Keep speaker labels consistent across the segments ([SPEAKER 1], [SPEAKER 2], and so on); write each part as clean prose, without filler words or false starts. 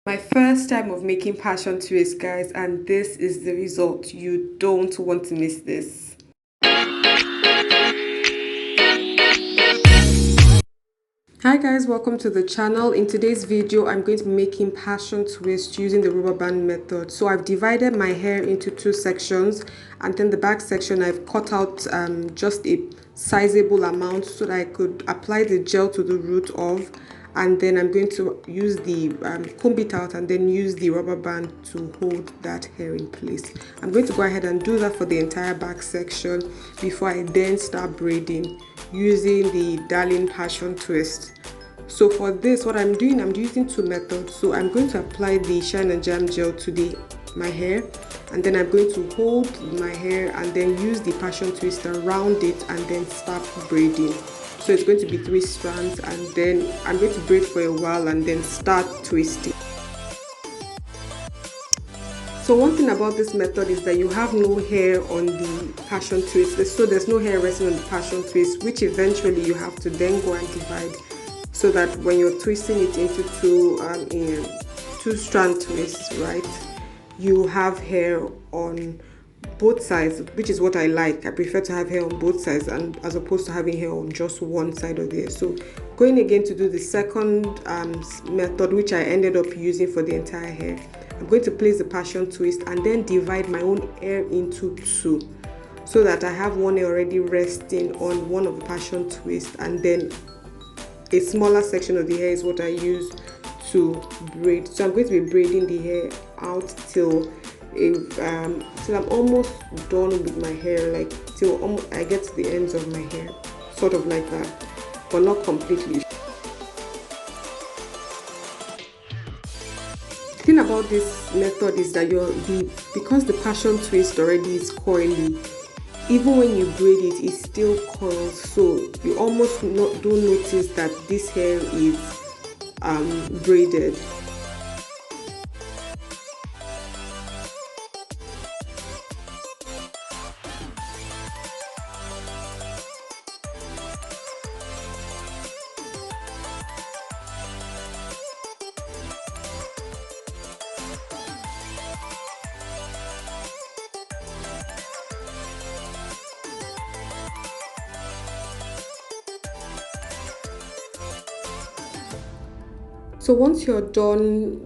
[SPEAKER 1] My first time of making passion twist, guys, and this is the result. You don't want to miss this. Hi guys, welcome to the channel. In today's video I'm going to be making passion twist using the rubber band method. So I've divided my hair into two sections, and then the back section I've cut out just a sizable amount so that I could apply the gel to the root of, and then I'm going to use the comb it out and then use the rubber band to hold that hair in place. I'm going to go ahead and do that for the entire back section before I then start braiding using the Darling Passion Twist. So for this, what I'm doing, I'm using two methods. So I'm going to apply the Shine and Jam gel to my hair, and then I'm going to hold my hair and then use the Passion Twist around it and then start braiding. So it's going to be 3 strands, and then I'm going to braid for a while and then start twisting. So one thing about this method is that you have no hair on the passion twist, so there's no hair resting on the passion twist, which eventually you have to then go and divide, so that when you're twisting it into two strand twists, right, you have hair on both sides, which is what I like. I prefer to have hair on both sides, and as opposed to having hair on just one side of the hair. So going again to do the second method, which I ended up using for the entire hair, I'm going to place the passion twist and then divide my own hair into two, so that I have one hair already resting on one of the passion twist, and then a smaller section of the hair is what I use to braid. So I'm going to be braiding the hair out till I'm almost done with my hair, like till I get to the ends of my hair, sort of like that, but not completely. The thing about this method is that because the passion twist already is coily, even when you braid it, it still coils, so you almost don't notice that this hair is braided. So once you're done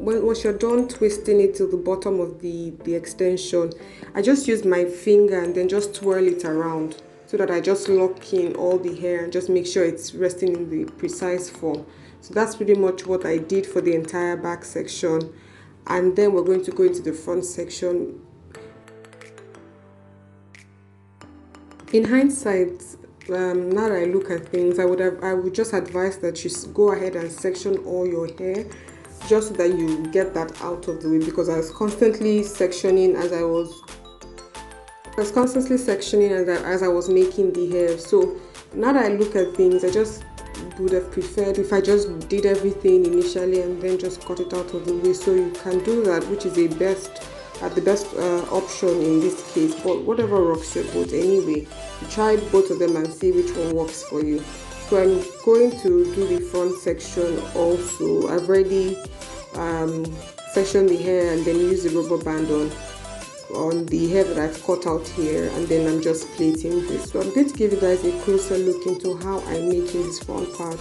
[SPEAKER 1] twisting it to the bottom of the extension, I just use my finger and then just twirl it around, so that I just lock in all the hair and just make sure it's resting in the precise form. So that's pretty much what I did for the entire back section, and then we're going to go into the front section. In hindsight, now that I look at things, I would just advise that you go ahead and section all your hair, just so that you get that out of the way, because I was constantly sectioning as I was making the hair. So now that I look at things, I just would have preferred if I just did everything initially and then just cut it out of the way. So you can do that, which is the best option in this case, but whatever rocks your boat anyway. Try both of them and see which one works for you. So I'm going to do the front section also. I've already sectioned the hair and then use the rubber band on the hair that I've cut out here, and then I'm just plaiting this. So I'm going to give you guys a closer look into how I'm making this front part.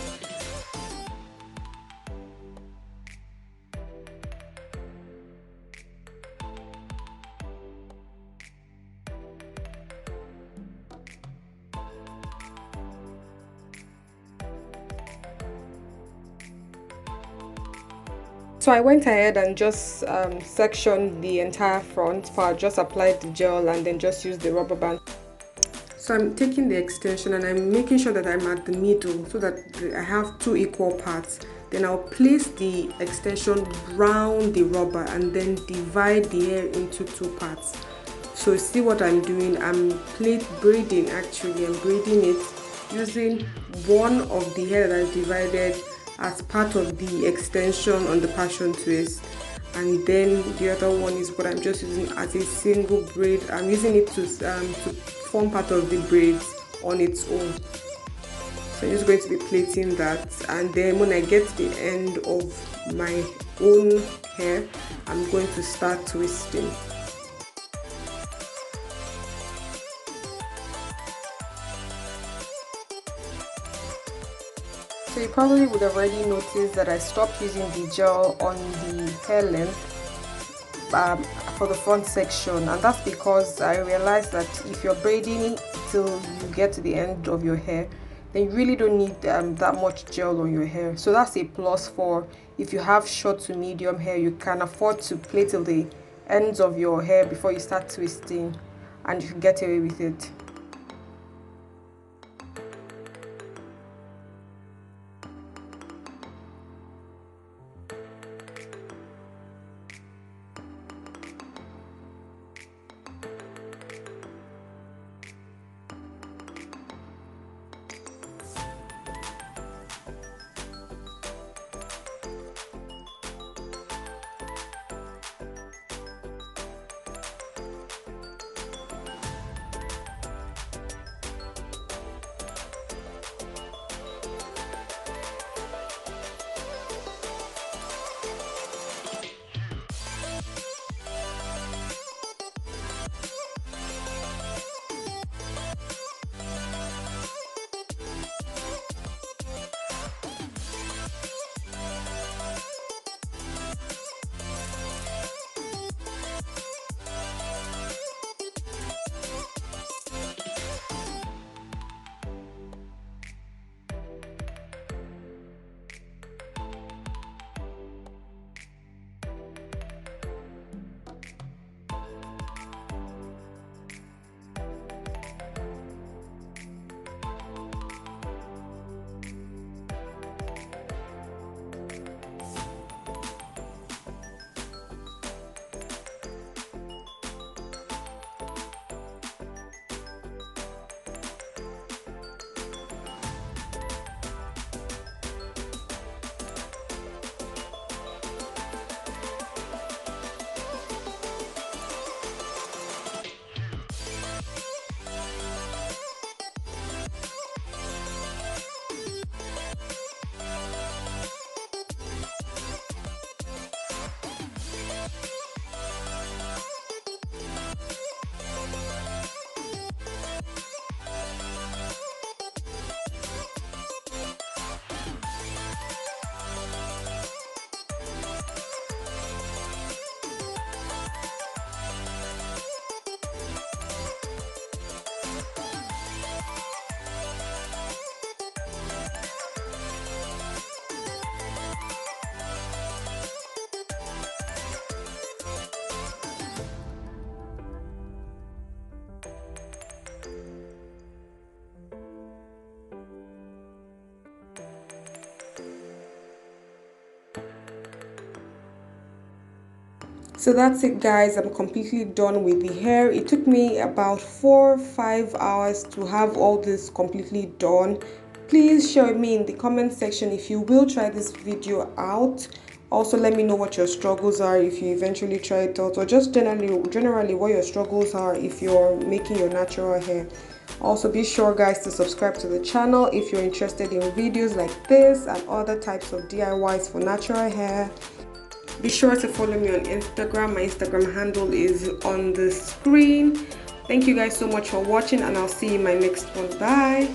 [SPEAKER 1] So I went ahead and just sectioned the entire front part, just applied the gel and then just used the rubber band. So I'm taking the extension and I'm making sure that I'm at the middle, so that I have 2 equal parts. Then I'll place the extension round the rubber and then divide the hair into 2 parts. So see what I'm doing? I'm braiding actually. I'm braiding it using one of the hair that I divided as part of the extension on the passion twist, and then the other one is what I'm just using as a single braid. I'm using it to form part of the braids on its own. So I'm just going to be plaiting that, and then when I get to the end of my own hair, I'm going to start twisting. So you probably would have already noticed that I stopped using the gel on the hair length for the front section, and that's because I realized that if you're braiding till you get to the end of your hair, then you really don't need that much gel on your hair. So that's a plus for if you have short to medium hair. You can afford to play till the ends of your hair before you start twisting, and you can get away with it. So that's it, guys. I'm completely done with the hair. It took me about 4-5 hours to have all this completely done. Please share with me in the comment section if you will try this video out. Also, let me know what your struggles are if you eventually try it out, or just generally what your struggles are if you're making your natural hair. Also, be sure, guys, to subscribe to the channel if you're interested in videos like this and other types of DIYs for natural hair. Be sure to follow me on Instagram. My Instagram handle is on the screen. Thank you guys so much for watching, and I'll see you in my next one. Bye.